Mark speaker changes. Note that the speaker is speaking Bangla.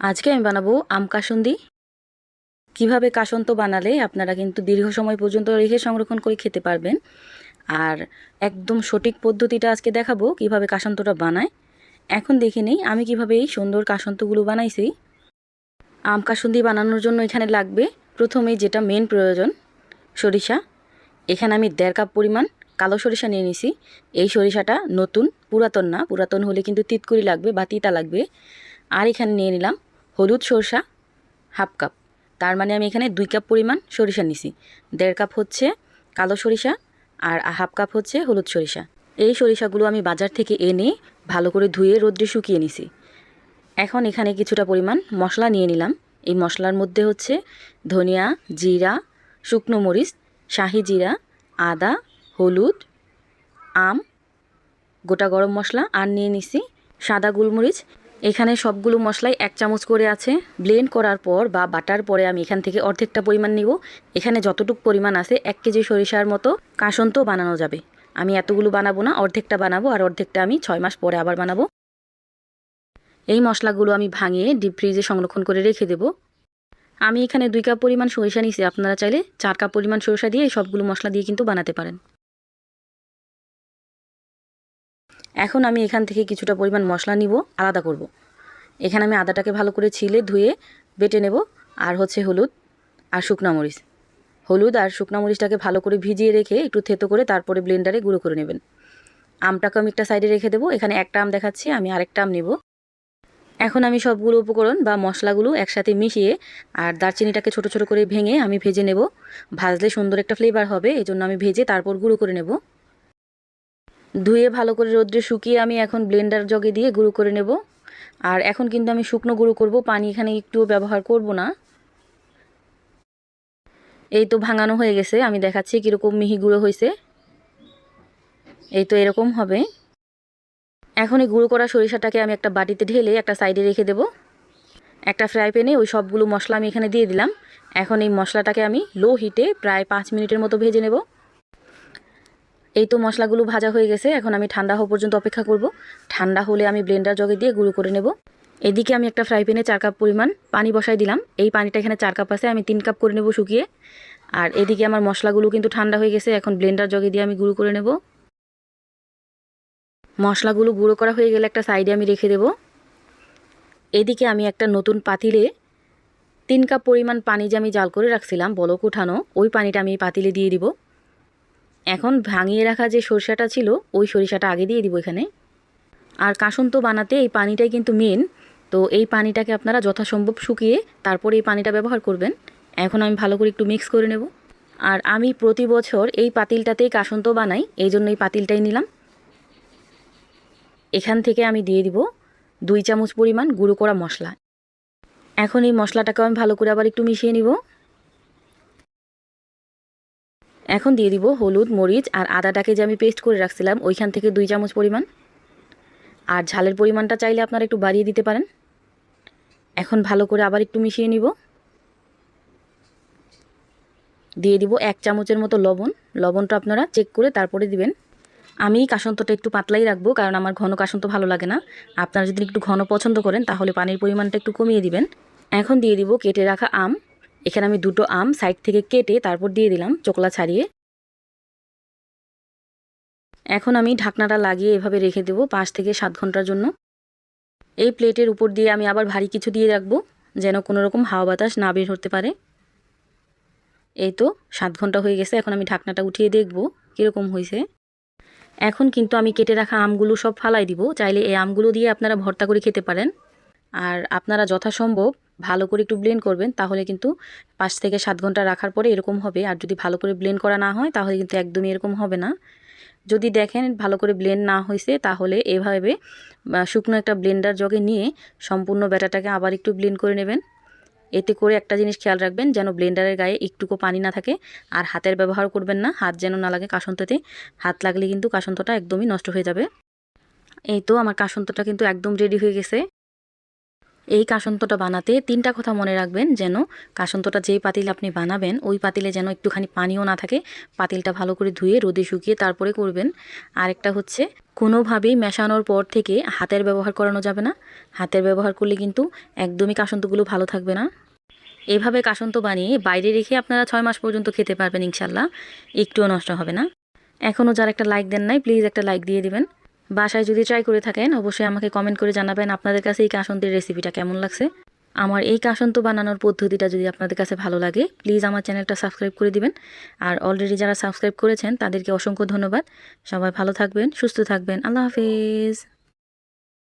Speaker 1: আজকে আমি বানাবো আম কাসুন্দি। কিভাবে কাসন্ত বানালে আপনারা কিন্তু দীর্ঘ সময় পর্যন্ত রেখে সংরক্ষণ করে খেতে পারবেন। আর একদম সঠিক পদ্ধতিটা আজকে দেখাবো কিভাবে কাসন্তটা বানায়। এখন দেখে নেই আমি কিভাবে এই সুন্দর কাসন্তগুলো বানাইছি। আম কাসুন্দি বানানোর জন্য এখানে লাগবে প্রথমেই যেটা মেন প্রয়োজন, সরিষা। এখানে আমি 1.5 কাপ পরিমাণ কালো সরিষা নিয়ে নিছি। এই সরিষাটা নতুন, পুরাতন না। পুরাতন হলে কিন্তু তিতকুড়ি লাগবে বা তিতা লাগবে। আর এখানে নিয়ে নিলাম হলুদ সরষা 1/2 কাপ। তার মানে আমি এখানে 2 কাপ পরিমাণ সরিষা নিছি। 1.5 কাপ হচ্ছে কালো সরিষা আর 1/2 কাপ হচ্ছে হলুদ সরিষা। এই সরিষাগুলো আমি বাজার থেকে এনে ভালো করে ধুয়ে রোদ্রে শুকিয়ে নিছি। এখন এখানে কিছুটা পরিমাণ মশলা নিয়ে নিলাম। এই মশলার মধ্যে হচ্ছে ধনিয়া, জিরা, শুকনো মরিচ, শাহি জিরা, আদা, হলুদ, আম, গোটা গরম মশলা আর নিয়ে নিছি সাদা গোলমরিচ। এখানে সবগুলো মশলাই 1 চামচ করে আছে। ব্লেন্ড করার পর বা বাটার পরে আমি এখান থেকে অর্ধেকটা পরিমাণ নিব। এখানে যতটুকু পরিমাণ আছে 1 কেজি সরিষার মতো কাসন্ত বানানো যাবে। আমি এতগুলো বানাবো না, অর্ধেকটা বানাবো আর অর্ধেকটা আমি 6 মাস পরে আবার বানাবো। এই মশলাগুলো আমি ভাঙিয়ে ডিপ ফ্রিজে সংরক্ষণ করে রেখে দেব। আমি এখানে 2 কাপ পরিমাণ সরিষা নিয়েছি, আপনারা চাইলে 4 কাপ পরিমাণ সরিষা দিয়ে এই সবগুলো মশলা দিয়ে কিন্তু বানাতে পারেন। এখন আমি এখান থেকে কিছুটা পরিমাণ মশলা নিব, আলাদা করব। এখানে আমি আদাটাকে ভালো করে ছিলে ধুয়ে বেটে নেব। আর হচ্ছে হলুদ আর শুকনা মরিচ। হলুদ আর শুকনা মরিচটাকে ভালো করে ভিজিয়ে রেখে একটু থেতো করে তারপরে ব্লেন্ডারে গুঁড়ো করে নেবেন। আমটাকে আমি একটা সাইডে রেখে দেবো। এখানে একটা আম দেখাচ্ছি, আমি আরেকটা আম নেব। এখন আমি সবগুলো উপকরণ বা মশলাগুলো একসাথে মিশিয়ে আর দারচিনিটাকে ছোট ছোট করে ভেঙে আমি ভেজে নেব। ভাজলে সুন্দর একটা ফ্লেভার হবে, এই জন্য আমি ভেজে তারপর গুঁড়ো করে নেব। ধুয়ে ভালো করে রোদ্রে শুকিয়ে আমি এখন ব্লেন্ডার জগে দিয়ে গুঁড়ো করে নেব। আর এখন কিন্তু আমি শুকনো গুঁড়ো করব, পানি এখানে একটুও ব্যবহার করব না। এই তো ভাঙানো হয়ে গেছে, আমি দেখাচ্ছি কীরকম মিহি গুঁড়ো হয়েছে। এই তো এরকম হবে। এখন এই গুঁড়ো করা সরিষাটাকে আমি একটা বাটিতে ঢেলে একটা সাইডে রেখে দেব। একটা ফ্রাই প্যানে ওই সবগুলো মশলা আমি এখানে দিয়ে দিলাম। এখন এই মশলাটাকে আমি লো হিটে প্রায় 5 মিনিটের মতো ভেজে নেব। এই তো মশলাগুলো ভাজা হয়ে গেছে। এখন আমি ঠান্ডা হওয়া পর্যন্ত অপেক্ষা করব। ঠান্ডা হলে আমি ব্লেন্ডার জগে দিয়ে গুঁড়ো করে নেব। এদিকে আমি একটা ফ্রাই প্যানে 4 কাপ পরিমাণ পানি বসাই দিলাম। এই পানিটা এখানে 4 কাপ আছে, আমি 3 কাপ করে নেব শুকিয়ে। আর এদিকে আমার মশলাগুলো কিন্তু ঠান্ডা হয়ে গেছে। এখন ব্লেন্ডার জগে দিয়ে আমি গুঁড়ো করে নেব। মশলাগুলো গুঁড়ো করা হয়ে গেলে একটা সাইডে আমি রেখে দেব। এদিকে আমি একটা নতুন পাতিলে 3 কাপ পরিমাণ পানি যে আমি জাল করে রাখছিলাম বলক উঠানো, ওই পানিটা আমি পাতিলে দিয়ে দিব। এখন ভাঙিয়ে রাখা যে সরিষাটা ছিল ওই সরিষাটা আগে দিয়ে দিব এখানে। আর কাসন্ত বানাতে এই পানিটাই কিন্তু মেন। তো এই পানিটাকে আপনারা যথাসম্ভব শুকিয়ে তারপরে এই পানিটা ব্যবহার করবেন। এখন আমি ভালো করে একটু মিক্স করে নেব। আর আমি প্রতি বছর এই পাতিলটাতেই কাসন্ত বানাই, এই জন্য এই পাতিলটাই নিলাম। এখান থেকে আমি দিয়ে দিব 2 চামচ পরিমাণ গুঁড়ো করা মশলা। এখন এই মশলাটাকে আমি ভালো করে আবার একটু মিশিয়ে নিব। এখন দিয়ে দিব হলুদ, মরিচ আর আদাটাকে যে আমি পেস্ট করে রাখছিলাম ওইখান থেকে 2 চামচ পরিমাণ। আর ঝালের পরিমাণটা চাইলে আপনারা একটু বাড়িয়ে দিতে পারেন। এখন ভালো করে আবার একটু মিশিয়ে নিব। দিয়ে দিব 1 চামচের মতো লবণ। লবণটা আপনারা চেক করে তারপরে দিবেন। আমি কাসন্তটা একটু পাতলাই রাখবো, কারণ আমার ঘন কাসন্ত ভালো লাগে না। আপনারা যদি একটু ঘন পছন্দ করেন তাহলে পানির পরিমাণটা একটু কমিয়ে দিবেন। এখন দিয়ে দিব কেটে রাখা আম। এখানে আমি 2টো আম সাইড থেকে কেটে তারপর দিয়ে দিলাম চোকলা ছাড়িয়ে। এখন আমি ঢাকনাটা লাগিয়ে এভাবে রেখে দেব 5 থেকে 7 ঘন্টার জন্য। এই প্লেটের উপর দিয়ে আমি আবার ভারী কিছু দিয়ে রাখবো, যেন কোনো রকম হাওয়া বাতাস না বের হতে পারে। এই তো 7 ঘন্টা হয়ে গেছে। এখন আমি ঢাকনাটা উঠিয়ে দেখব কীরকম হয়েছে। এখন কিন্তু আমি কেটে রাখা আমগুলো সব ফালাই দিব। চাইলে এই আমগুলো দিয়ে আপনারা ভর্তা করে খেতে পারেন। আর আপনারা যথাসম্ভব ভালো করে একটু ব্লেন্ড করবেন, তাহলে কিন্তু 5 থেকে 7 ঘন্টা রাখার পরে এরকম হবে। আর যদি ভালো করে ব্লেন্ড করা না হয় তাহলে কিন্তু একদমই এরকম হবে না। যদি দেখেন ভালো করে ব্লেন্ড না হয়েছে তাহলে এভাবে শুকনো একটা ব্লেন্ডার জগে নিয়ে সম্পূর্ণ ব্যাটাটাকে আবার একটু ব্লেন্ড করে নেবেন। এতে করে একটা জিনিস খেয়াল রাখবেন, যেন ব্লেন্ডারের গায়ে একটুকু পানি না থাকে। আর হাতের ব্যবহার করবেন না, হাত যেন না লাগে কাসন্ততে। হাত লাগলে কিন্তু কাসন্তটা একদমই নষ্ট হয়ে যাবে। এই তো আমার কাসন্তটা কিন্তু একদম রেডি হয়ে গেছে। এই কাসন্তটা বানাতে 3টা কথা মনে রাখবেন, যেন কাসন্তটা যেই পাতিলে আপনি বানাবেন ওই পাতিলে যেন একটুখানি পানিও না থাকে, পাতিলটা ভালো করে ধুয়ে রোদে শুকিয়ে তারপরে করবেন। আরেকটা হচ্ছে কোনোভাবেই মেশানোর পর থেকে হাতের ব্যবহার করানো যাবে না, হাতের ব্যবহার করলে কিন্তু একদমই কাসন্তগুলো ভালো থাকবে না। এভাবে কাসন্ত বানিয়ে বাইরে রেখে আপনারা 6 মাস পর্যন্ত খেতে পারবেন ইনশাল্লাহ, একটুও নষ্ট হবে না। এখনও যারা একটা লাইক দেন নাই, প্লিজ একটা লাইক দিয়ে দিবেন। বাসায় যদি ট্রাই করে থাকেন অবশ্যই আমাকে কমেন্ট করে জানাবেন আপনাদের কাছে এই কাসন্তের রেসিপিটা কেমন লাগছে। আমার এই কাসন্ত বানানোর পদ্ধতিটা যদি আপনাদের কাছে ভালো লাগে প্লিজ আমার চ্যানেলটা সাবস্ক্রাইব করে দিবেন। আর অলরেডি যারা সাবস্ক্রাইব করেছেন তাদেরকে অসংখ্য ধন্যবাদ। সবাই ভালো থাকবেন, সুস্থ থাকবেন। আল্লাহ হাফেজ।